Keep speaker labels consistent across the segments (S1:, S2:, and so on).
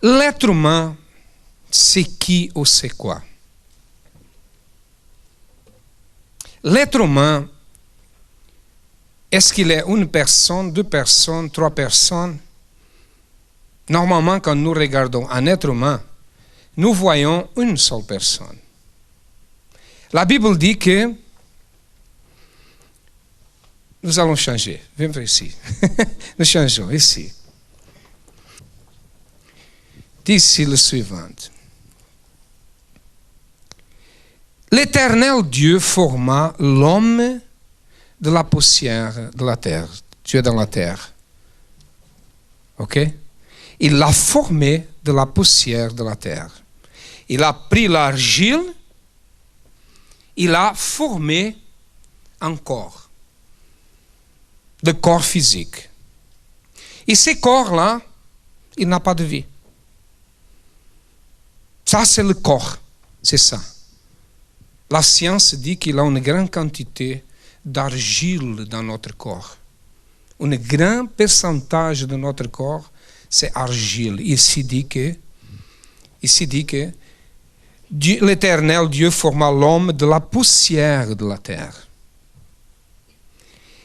S1: L'être humain, c'est qui ou c'est quoi? L'être humain, est-ce qu'il est une personne, deux personnes, trois personnes? Normalement, quand nous regardons un être humain, nous voyons une seule personne. La Bible dit que nous allons changer. Viens vers ici. Nous changeons ici. Dit ici le suivant. L'Éternel Dieu forma l'homme de la poussière de la terre. Dieu dans la terre. Ok? Il l'a formé de la poussière de la terre. Il a pris l'argile, il a formé un corps. De corps physique. Et ce corps-là, il n'a pas de vie. Ça, c'est le corps. C'est ça. La science dit qu'il a une grande quantité d'argile dans notre corps. Un grand pourcentage de notre corps, c'est argile. Ici dit que l'Éternel Dieu forma l'homme de la poussière de la terre.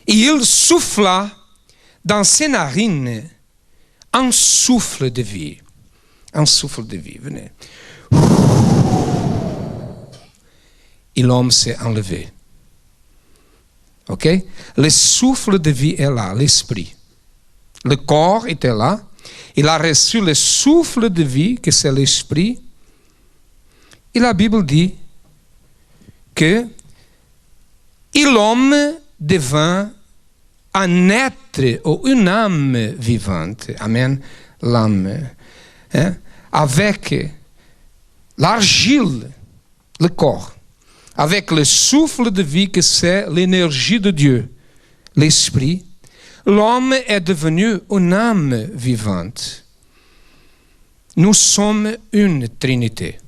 S1: Et il souffla dans ses narines un souffle de vie. Un souffle de vie, venez. Et l'homme s'est enlevé. Ok? Le souffle de vie est là, l'esprit. Le corps était là. Il a reçu le souffle de vie, que c'est l'esprit. Et la Bible dit que l'homme devint un être ou une âme vivante. Amen. L'âme. Hein? Avec l'argile, le corps. Avec le souffle de vie que c'est l'énergie de Dieu, l'esprit, l'homme est devenu une âme vivante. Nous sommes une trinité.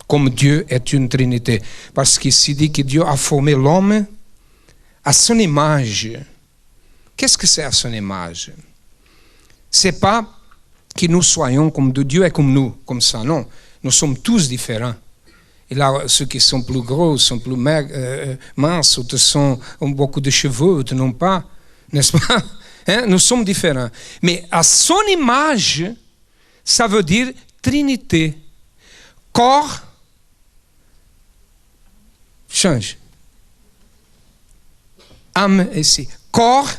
S1: Comme Dieu est une trinité. Parce qu'ici dit que Dieu a formé l'homme à son image. Qu'est-ce que c'est à son image? C'est pas que nous soyons comme Dieu est comme nous, comme ça, non. Nous sommes tous différents. Et là, ceux qui sont plus gros, sont plus minces, ou ont beaucoup de cheveux, ou n'ont pas, n'est-ce pas? Hein? Nous sommes différents. Mais à son image, ça veut dire trinité. Corps, change. Âme ici. Corps,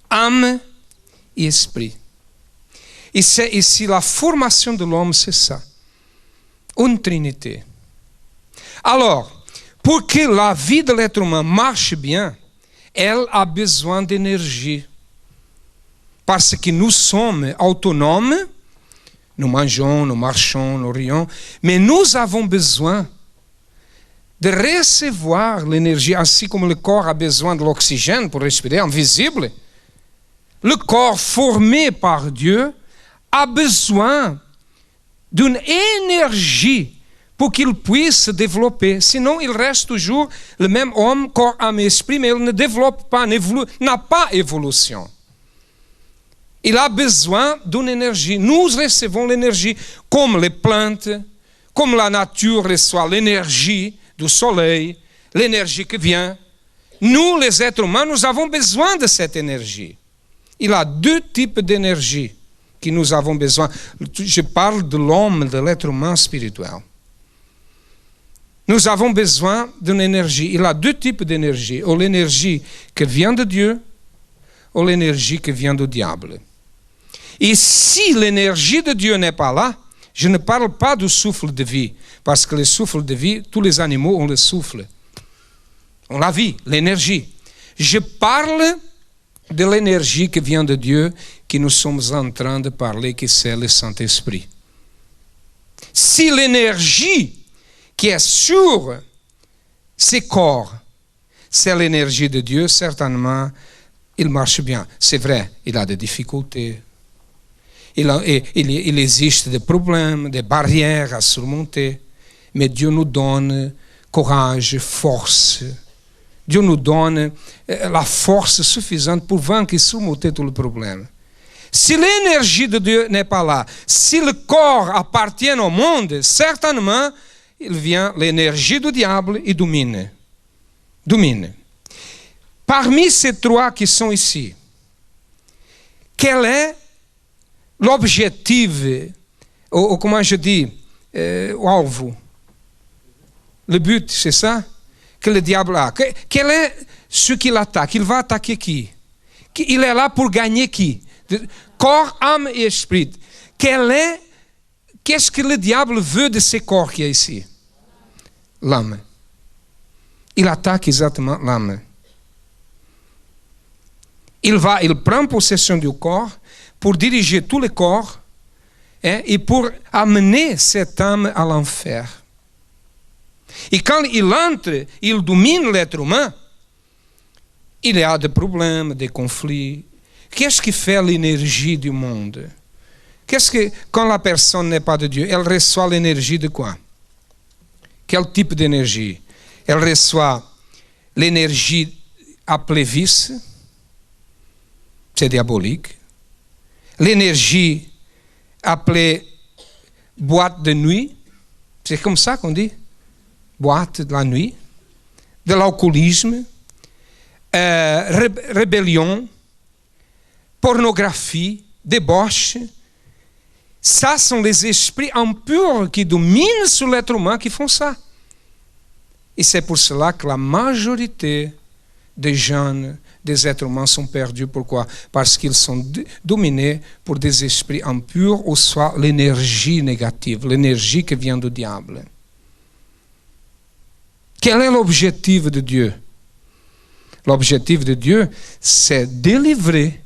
S1: âme et esprit. Et c'est ici la formation de l'homme, c'est ça. Une trinité. Alors, pour que la vie de l'être humain marche bien, elle a besoin d'énergie. Parce que nous sommes autonomes, nous mangeons, nous marchons, nous rions, mais nous avons besoin de recevoir l'énergie, ainsi comme le corps a besoin de l'oxygène pour respirer, invisible. Le corps formé par Dieu a besoin d'une énergie pour qu'il puisse se développer. Sinon, il reste toujours le même homme, corps, âme et esprit, mais il ne développe pas, n'a pas évolution. Il a besoin d'une énergie. Nous recevons l'énergie comme les plantes, comme la nature reçoit l'énergie du soleil, l'énergie qui vient. Nous, les êtres humains, nous avons besoin de cette énergie. Il y a deux types d'énergie que nous avons besoin. Je parle de l'homme, de l'être humain spirituel. Nous avons besoin d'une énergie. Il y a deux types d'énergie. Ou l'énergie qui vient de Dieu, ou l'énergie qui vient du diable. Et si l'énergie de Dieu n'est pas là, je ne parle pas du souffle de vie. Parce que le souffle de vie, tous les animaux ont le souffle. On la vie, l'énergie. Je parle de l'énergie qui vient de Dieu, que nous sommes en train de parler, que c'est le Saint-Esprit. Si l'énergie qui est sur ces corps, c'est l'énergie de Dieu, certainement, il marche bien. C'est vrai, il a des difficultés. Il existe des problèmes, des barrières à surmonter. Mais Dieu nous donne courage, force. Dieu nous donne la force suffisante pour vaincre et surmonter tous les problèmes. Si l'énergie de Dieu n'est pas là, si le corps appartient au monde, certainement, il vient l'énergie du diable et domine. Parmi ces trois qui sont ici, quel est l'objectif, ou comment je dis, o alvo? Le but, c'est ça que le diable a. Quel est ce qu'il attaque? Il va attaquer qui? Il est là pour gagner qui? Corps, âme et esprit. Qu'est-ce que le diable veut de ces corps qui est ici? L'âme. Il attaque exactement l'âme. Il prend possession du corps pour diriger tout le corps et pour amener cette âme à l'enfer. Et quand il entre, il domine l'être humain, il y a des problèmes, des conflits. Qu'est-ce qui fait l'énergie du monde? Quand la personne n'est pas de Dieu, elle reçoit l'énergie de quoi? Quel type d'énergie? Elle reçoit l'énergie appelée vice, c'est diabolique. L'énergie appelée boîte de nuit, c'est comme ça qu'on dit, boîte de la nuit, de l'alcoolisme, rébellion, pornographie, débauche. Ça sont les esprits impurs qui dominent sur l'être humain qui font ça. Et c'est pour cela que la majorité des jeunes, des êtres humains sont perdus. Pourquoi? Parce qu'ils sont dominés par des esprits impurs ou soit l'énergie négative, l'énergie qui vient du diable. Quel est l'objectif de Dieu? L'objectif de Dieu, c'est délivrer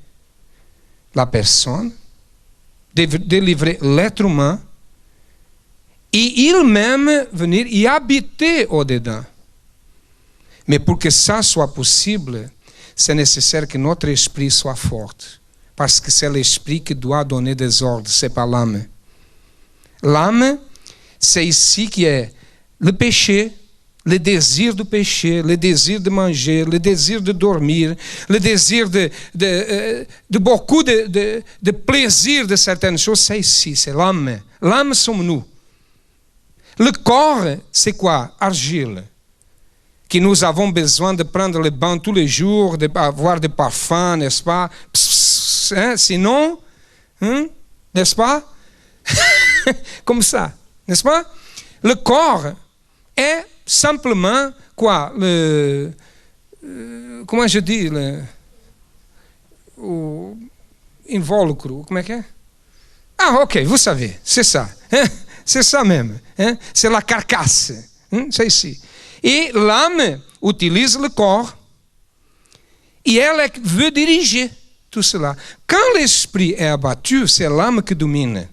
S1: la personne, délivrer l'être humain et il-même venir y habiter au-dedans. Mais pour que ça soit possible, c'est nécessaire que notre esprit soit fort. Parce que c'est l'esprit qui doit donner des ordres, ce n'est pas l'âme. L'âme, c'est ici qui est le péché, le désir du péché, le désir de manger, le désir de dormir, le désir de beaucoup de plaisir de certaines choses, c'est ici, c'est l'âme. L'âme sommes nous. Le corps, c'est quoi? Argile. Que nous avons besoin de prendre le bain tous les jours, d'avoir des parfums, n'est-ce pas? Sinon, n'est-ce pas? Comme ça, n'est-ce pas? Le corps est simplement quoi? Comment je dis? Involucro, comment est-ce que? Ah, ok, vous savez, c'est ça. C'est ça même. C'est la carcasse. C'est ici. Et l'âme utilise le corps et elle veut diriger tout cela. Quand l'esprit est abattu, c'est l'âme qui domine.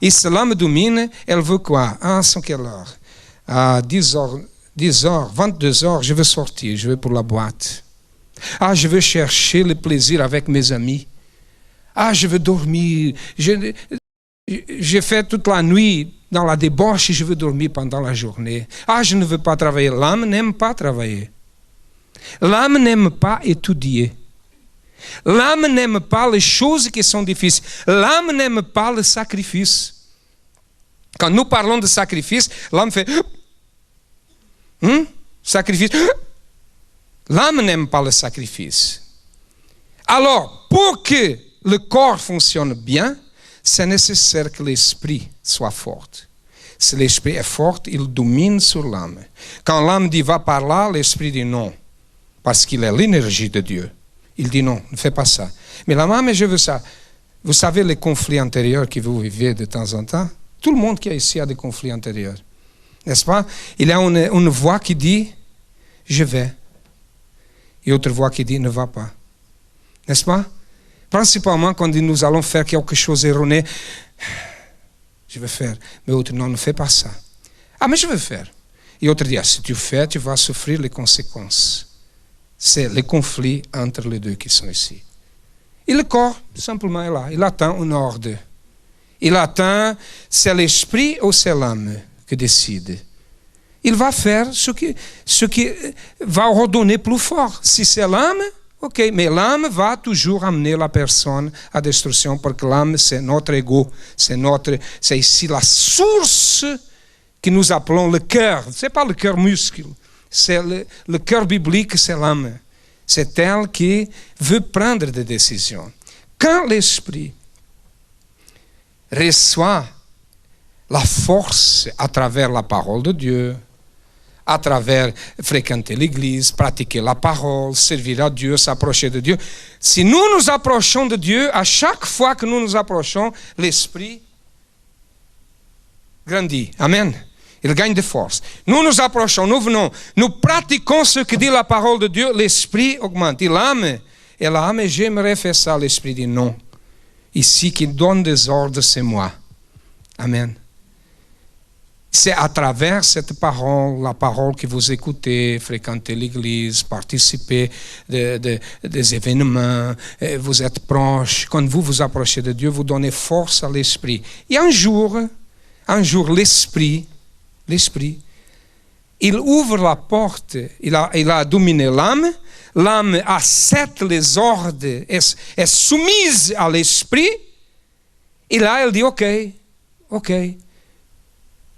S1: Et si l'âme domine, elle veut quoi? Ah, c'est quelle heure? À 10 heures, 22 heures, je veux sortir, je vais pour la boîte. Ah, je veux chercher le plaisir avec mes amis. Ah, je veux dormir. J'ai fait toute la nuit dans la débauche et je veux dormir pendant la journée. Ah, je ne veux pas travailler. L'âme n'aime pas travailler. L'âme n'aime pas étudier. L'âme n'aime pas les choses qui sont difficiles. L'âme n'aime pas le sacrifice. Quand nous parlons de sacrifice, l'âme fait sacrifice. L'âme n'aime pas le sacrifice. Alors, pour que le corps fonctionne bien, c'est nécessaire que l'esprit soit fort. Si l'esprit est fort, il domine sur l'âme. Quand l'âme dit va par là, l'esprit dit non, parce qu'il est l'énergie de Dieu. Il dit non, ne fais pas ça. Mais la main, mais je veux ça. Vous savez les conflits intérieurs que vous vivez de temps en temps? Tout le monde qui est ici a des conflits intérieurs. N'est-ce pas? Il y a une voix qui dit je vais. Et autre voix qui dit ne va pas. N'est-ce pas? Principalement quand nous allons faire quelque chose d'erroné, je vais faire. Mais l'autre, non, ne fais pas ça. Ah, mais je vais faire. Et l'autre dit, ah, si tu fais, tu vas souffrir les conséquences. C'est le conflit entre les deux qui sont ici. Et le corps, simplement, est là. Il attend un ordre. Il attend, c'est l'esprit ou c'est l'âme qui décide. Il va faire ce qui va redonner plus fort. Si c'est l'âme Ok, mais l'âme va toujours amener la personne à destruction parce que l'âme, c'est notre ego. C'est ici la source que nous appelons le cœur. Ce n'est pas le cœur muscle. C'est le cœur biblique, c'est l'âme. C'est elle qui veut prendre des décisions. Quand l'esprit reçoit la force à travers la parole de Dieu, à travers fréquenter l'église, pratiquer la parole, servir à Dieu, s'approcher de Dieu. Si nous nous approchons de Dieu, à chaque fois que nous nous approchons, l'esprit grandit. Amen. Il gagne de force. Nous nous approchons, nous venons, nous pratiquons ce que dit la parole de Dieu, l'esprit augmente. Il aime. Et l'âme, j'aimerais faire ça, l'esprit dit non. Ici, qui donne des ordres, c'est moi. Amen. C'est à travers cette parole, la parole que vous écoutez, fréquentez l'église, participez des événements, vous êtes proches. Quand vous vous approchez de Dieu, vous donnez force à l'esprit. Et un jour, l'esprit, il ouvre la porte, il a dominé l'âme, l'âme accepte les ordres, est soumise à l'esprit, et là, elle dit, ok,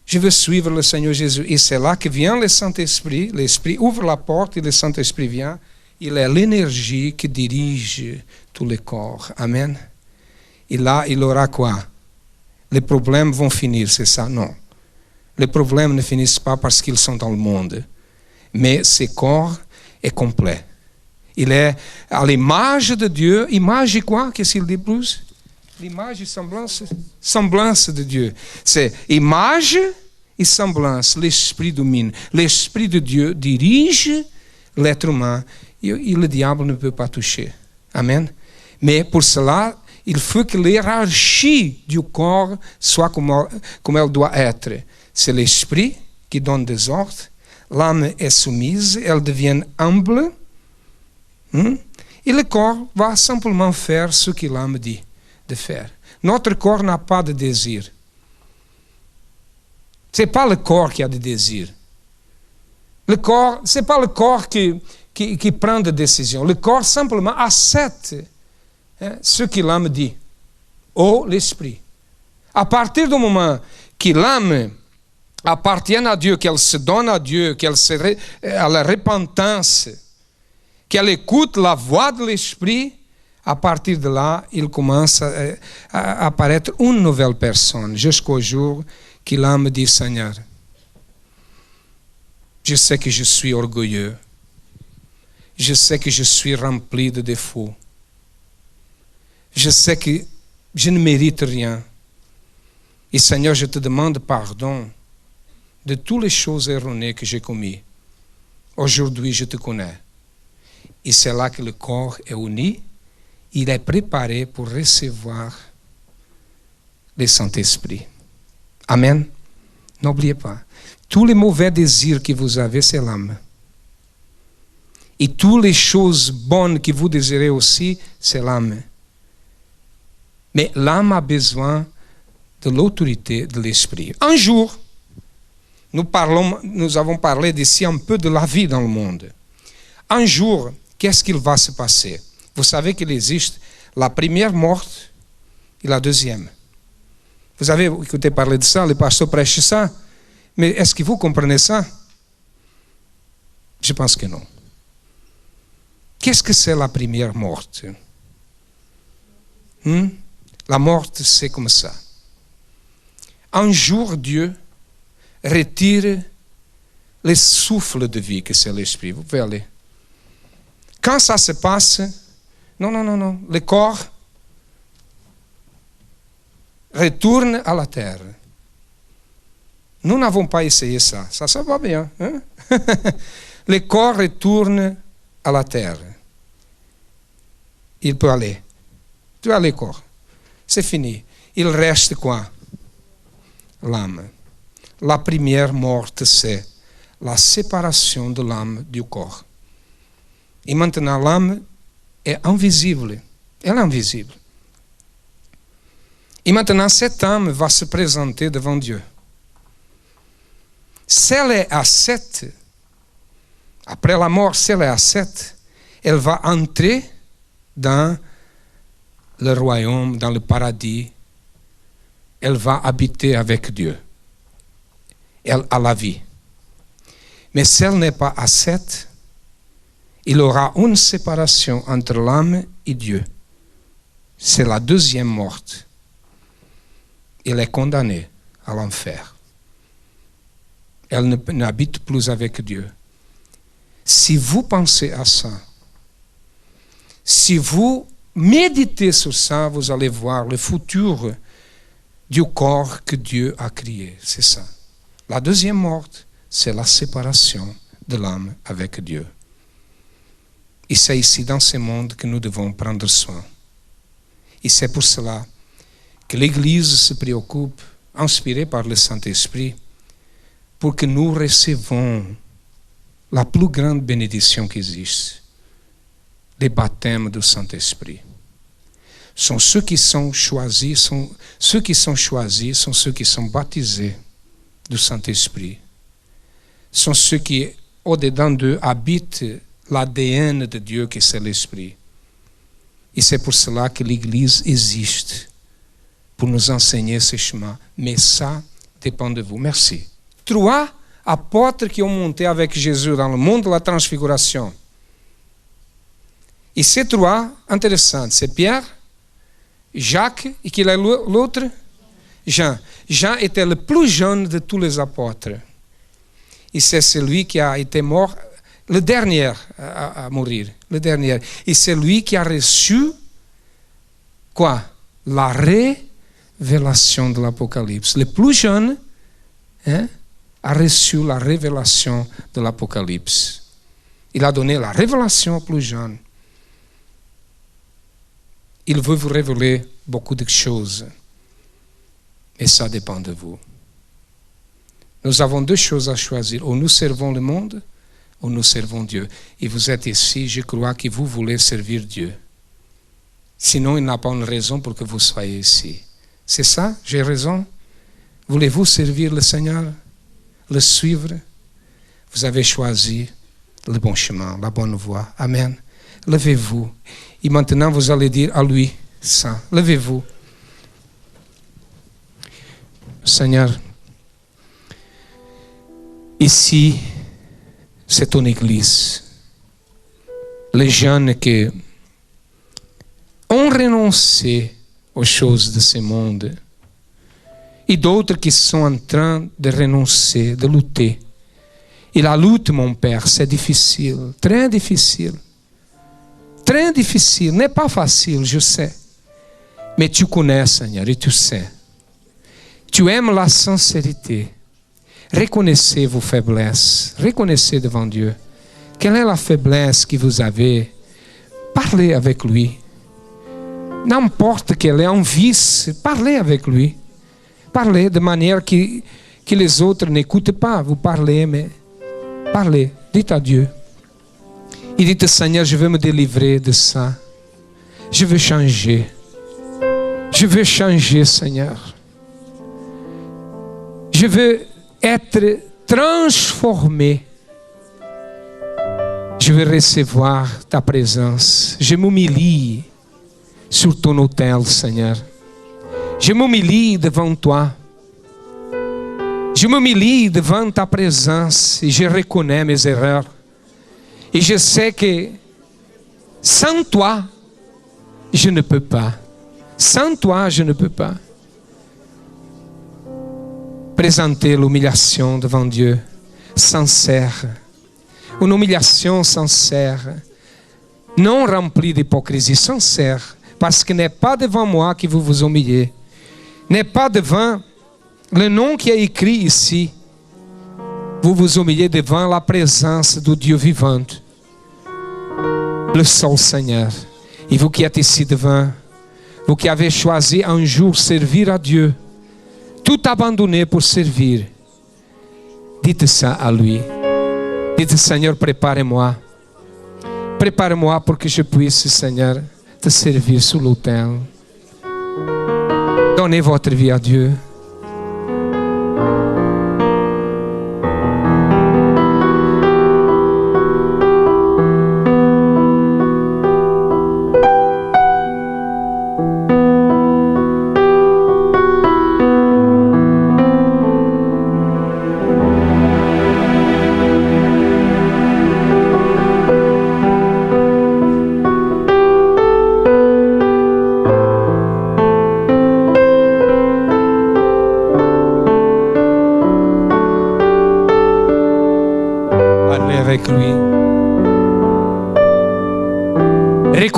S1: je veux suivre le Seigneur Jésus. Et c'est là que vient le Saint-Esprit. L'Esprit ouvre la porte et le Saint-Esprit vient. Il est l'énergie qui dirige tout le corps. Amen. Et là, il aura quoi? Les problèmes vont finir, c'est ça? Non. Les problèmes ne finissent pas parce qu'ils sont dans le monde. Mais ce corps est complet. Il est à l'image de Dieu. Image quoi? Qu'est-ce qu'il dit plus? L'image et semblance de Dieu. C'est image et semblance. L'esprit domine. L'esprit de Dieu dirige l'être humain. Et le diable ne peut pas toucher. Amen. Mais pour cela, il faut que l'hiérarchie du corps soit comme elle doit être. C'est l'esprit qui donne des ordres. L'âme est soumise, elle devient humble. Et le corps va simplement faire ce que l'âme dit de faire. Notre corps n'a pas de désir. Ce n'est pas le corps qui a des désirs. Ce n'est pas le corps qui prend des décisions. Le corps simplement accepte ce que l'âme dit. Ou l'esprit. À partir du moment que l'âme appartient à Dieu, qu'elle se donne à Dieu, qu'elle se à la repentance, qu'elle écoute la voix de l'esprit, à partir de là, il commence à apparaître une nouvelle personne, jusqu'au jour que l'âme dit, Seigneur, je sais que je suis orgueilleux, je sais que je suis rempli de défauts, je sais que je ne mérite rien, et Seigneur, je te demande pardon de toutes les choses erronées que j'ai commises. Aujourd'hui, je te connais. Et c'est là que le corps est uni. Il est préparé pour recevoir le Saint-Esprit. Amen. N'oubliez pas. Tous les mauvais désirs que vous avez, c'est l'âme. Et toutes les choses bonnes que vous désirez aussi, c'est l'âme. Mais l'âme a besoin de l'autorité de l'Esprit. Un jour, nous avons parlé d'ici un peu de la vie dans le monde. Un jour, qu'est-ce qu'il va se passer? Vous savez qu'il existe la première mort et la deuxième. Vous avez écouté parler de ça, le pasteur prêche ça. Mais est-ce que vous comprenez ça? Je pense que non. Qu'est-ce que c'est la première mort? La mort, c'est comme ça. Un jour, Dieu retire le souffle de vie que c'est l'esprit. Vous pouvez aller. Quand ça se passe, non. Le corps retourne à la terre. Nous n'avons pas essayé ça. Ça va bien. Hein? Le corps retourne à la terre. Il peut aller. Tu as le corps. C'est fini. Il reste quoi? L'âme. La première mort, c'est la séparation de l'âme du corps. Et maintenant, l'âme est invisible. Elle est invisible. Et maintenant, cette âme va se présenter devant Dieu. Si elle est à 7, après la mort, si elle est à 7, elle va entrer dans le royaume, dans le paradis. Elle va habiter avec Dieu. Elle a la vie. Mais si elle n'est pas ascète, il y aura une séparation entre l'âme et Dieu. C'est la deuxième mort. Elle est condamnée à l'enfer. Elle n'habite plus avec Dieu. Si vous pensez à ça, si vous méditez sur ça, vous allez voir le futur du corps que Dieu a créé. C'est ça. La deuxième mort, c'est la séparation de l'âme avec Dieu. Et c'est ici, dans ce monde, que nous devons prendre soin. Et c'est pour cela que l'Église se préoccupe, inspirée par le Saint-Esprit, pour que nous recevons la plus grande bénédiction qui existe, les baptêmes du Saint-Esprit. Sont ceux qui sont choisis, sont ceux qui sont baptisés du Saint-Esprit. Sont ceux qui, au-dedans d'eux, habitent l'ADN de Dieu qui c'est l'Esprit. Et c'est pour cela que l'Église existe, pour nous enseigner ce chemin. Mais ça dépend de vous. Merci. 3 apôtres qui ont monté avec Jésus dans le monde de la transfiguration. Et ces 3, intéressants, c'est Pierre, Jacques, et qui est l'autre? Jean. Jean était le plus jeune de tous les apôtres. Et c'est celui qui a été mort, le dernier à mourir, le dernier. Et c'est lui qui a reçu quoi? La révélation de l'Apocalypse. Le plus jeune a reçu la révélation de l'Apocalypse. Il a donné la révélation au plus jeune. Il veut vous révéler beaucoup de choses. Et ça dépend de vous. Nous avons 2 choses à choisir. Ou nous servons le monde, ou nous servons Dieu. Et vous êtes ici, je crois que vous voulez servir Dieu. Sinon, il n'a pas une raison pour que vous soyez ici. C'est ça? J'ai raison? Voulez-vous servir le Seigneur? Le suivre? Vous avez choisi le bon chemin, la bonne voie. Amen. Levez-vous. Et maintenant, vous allez dire à lui ça. Levez-vous. Seigneur, ici, c'est ton église. Les jeunes qui ont renoncé aux choses de ce monde et d'autres qui sont en train de renoncer, de lutter. Et la lutte, mon Père, c'est difficile, très difficile. Très difficile, n'est pas facile, je sais. Mais tu connais, Seigneur, et tu sais. Tu aimes la sincérité. Reconnaissez vos faiblesses. Reconnaissez devant Dieu. Quelle est la faiblesse que vous avez? Parlez avec lui. N'importe quel est un vice, parlez avec lui. Parlez de manière que les autres n'écoutent pas. Vous parlez, mais parlez. Dites à Dieu. Et dites, Seigneur, je veux me délivrer de ça. Je veux changer. Je veux changer, Seigneur. Je veux être transformé. Je veux recevoir ta présence. Je m'humilie sur ton autel, Seigneur. Je m'humilie devant toi. Je m'humilie devant ta présence et je reconnais mes erreurs. Et je sais que sans toi, je ne peux pas. Sans toi, je ne peux pas. Présenter l'humiliation devant Dieu, sincère. Une humiliation sincère. Non remplie d'hypocrisie, sincère. Parce que n'est pas devant moi que vous vous humiliez. N'est pas devant le nom qui est écrit ici. Vous vous humiliez devant la présence du Dieu vivant. Le seul Seigneur. Et vous qui êtes ici devant, vous qui avez choisi un jour servir à Dieu, tout abandonner pour servir, dites ça à lui. Dites, Seigneur, prépare-moi. Prépare-moi pour que je puisse, Seigneur, te servir sous l'autel. Donnez votre vie à Dieu.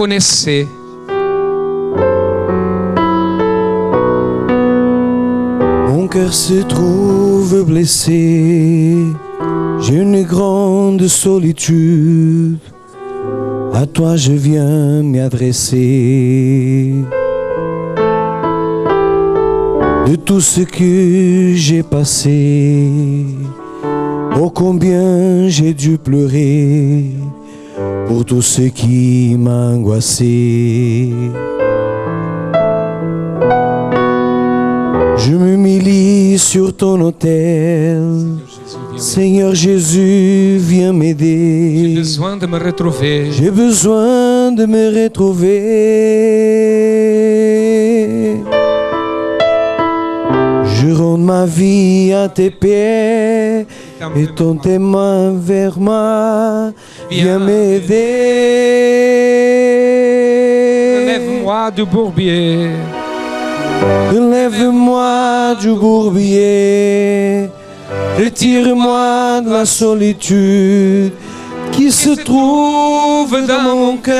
S1: connaissez.
S2: Mon cœur se trouve blessé, j'ai une grande solitude. À toi je viens m'y adresser. De tout ce que j'ai passé, oh combien j'ai dû pleurer pour tout ce qui m'a angoissé. Je m'humilie sur ton autel. Seigneur Jésus, viens
S1: J'ai
S2: m'aider.
S1: besoin de me retrouver.
S2: J'ai besoin de me retrouver. Je rends ma vie à tes pieds et ton tes mains vers moi. Viens m'aider.
S1: Relève-moi du bourbier.
S2: Relève-moi du bourbier. Retire-moi de la solitude qui se trouve dans mon cœur.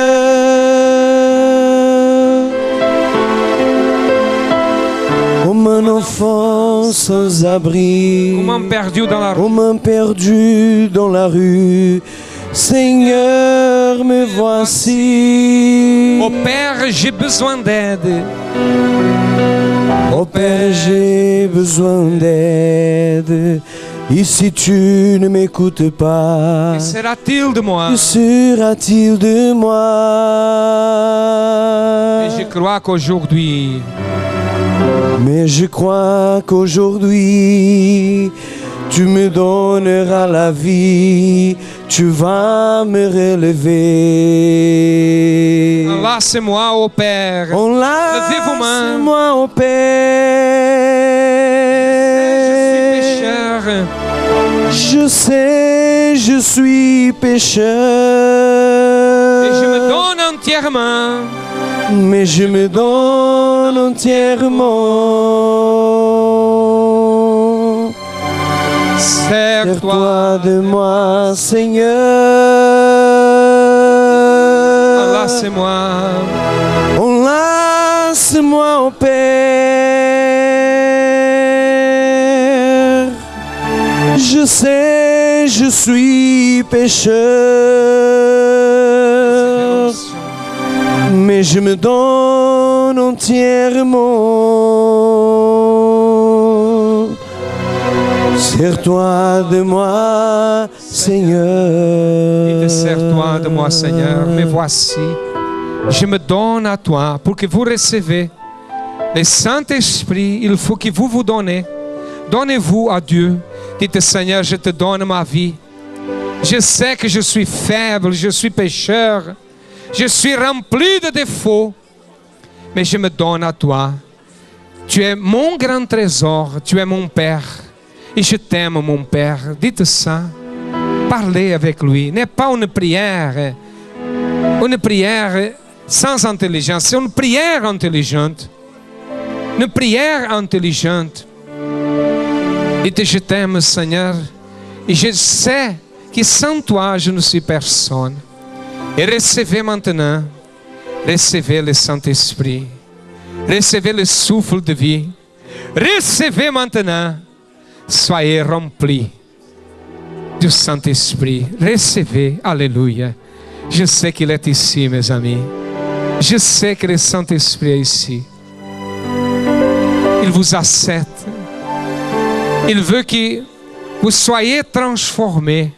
S2: Comme un enfant sans abri,
S1: Comme un perdu dans la rue.
S2: comme un perdu dans la rue. Seigneur, me voici.
S1: Oh Père, j'ai besoin d'aide.
S2: Oh Père, j'ai besoin d'aide. Et si tu ne m'écoutes pas,
S1: Que sera-t-il de moi?
S2: que sera-t-il de moi?
S1: Et je crois qu'aujourd'hui,
S2: Mais je crois qu'aujourd'hui, tu me donneras la vie, tu vas me relever.
S1: enlace-moi, ô Père. Levez vos mains.
S2: Enlace-moi, ô Père.
S1: Pécheur.
S2: Je sais, je suis pécheur.
S1: Et je me donne entièrement.
S2: Mais je me donne entièrement.
S1: Sers-toi.
S2: Sers-toi de moi, Seigneur.
S1: Enlace-moi.
S2: Enlace-moi, ô Père. Je sais, je suis pécheur. Mais je me donne entièrement. Sers-toi de moi, Seigneur.
S1: Et sers-toi de moi, Seigneur. Me voici. Je me donne à toi pour que vous recevez le Saint-Esprit. Il faut que vous vous donnez. Donnez-vous à Dieu. Dites, Seigneur, je te donne ma vie. Je sais que je suis faible, je suis pécheur. Je suis rempli de défauts. Mais je me donne à toi. Tu es mon grand trésor. Tu es mon Père. Et je t'aime, mon Père. Dites ça. Parlez avec lui. N'est pas une prière sans intelligence. C'est une prière intelligente. Une prière intelligente. Dites, je t'aime, Seigneur. Et je sais que sans toi, je ne suis personne. Et recevez maintenant. Recevez le Saint-Esprit. Recevez le souffle de vie. Recevez maintenant. Soyez remplis du Saint-Esprit. Recevez. Alléluia. Je sais qu'il est ici, mes amis. Je sais que le Saint-Esprit est ici. Il vous accepte. Il veut que vous soyez transformés.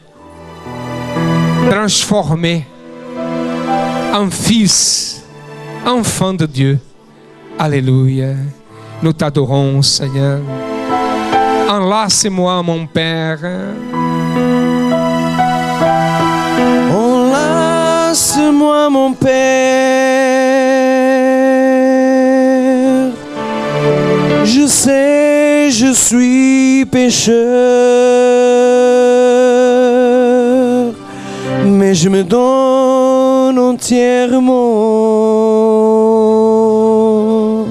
S1: Transformés en fils, enfant de Dieu. Alléluia. Nous t'adorons, Seigneur. Enlace-moi, mon Père.
S2: Enlace-moi, mon Père. Je sais, je suis pécheur. Mais je me donne entièrement.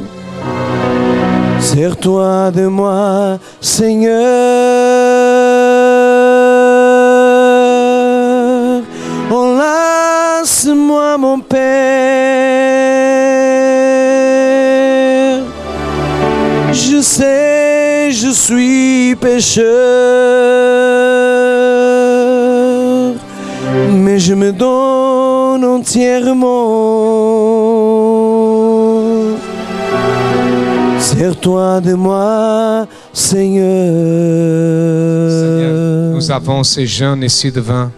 S2: Sers-toi de moi, Seigneur. Enlace-moi, toi, mon Père. Je sais, je suis pécheur, mais je me donne entièrement. Sers-toi de moi, Seigneur.
S1: Seigneur, nous avons ces jeunes ici devant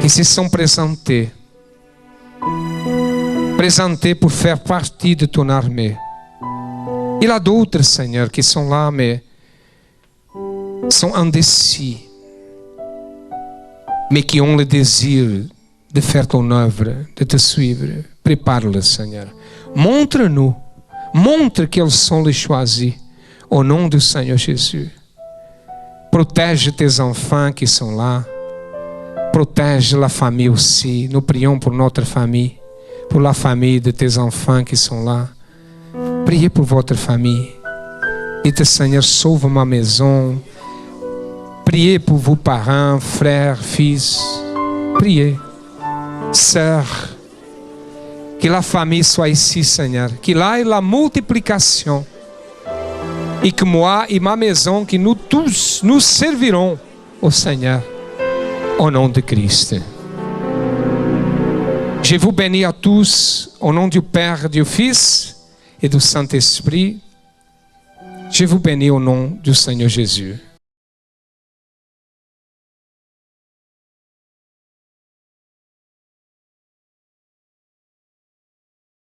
S1: qui se sont présentés pour faire partie de ton armée. Il y a d'autres, Seigneur, qui sont là, mais sont indécis, mais qui ont le désir de faire ton œuvre, de te suivre. Prépare-le, Seigneur. Montre-nous, montre qu'ils sont les choisis, au nom du Seigneur Jésus. Protège tes enfants qui sont là. Protège la famille aussi. Nous prions pour notre famille, pour la famille de tes enfants qui sont là. Priez pour votre famille. Dites, Seigneur, sauve ma maison. Priez pour vos parents, frères, fils. Priez. Sœurs. Que la famille soit ici, Seigneur. Que là est la multiplication. Et que moi et ma maison, que nous tous, nous servirons au Seigneur. Au nom de Christ. Je vous bénis à tous. Au nom du Père, du Fils et du Saint-Esprit. Je vous bénis au nom du Seigneur Jésus.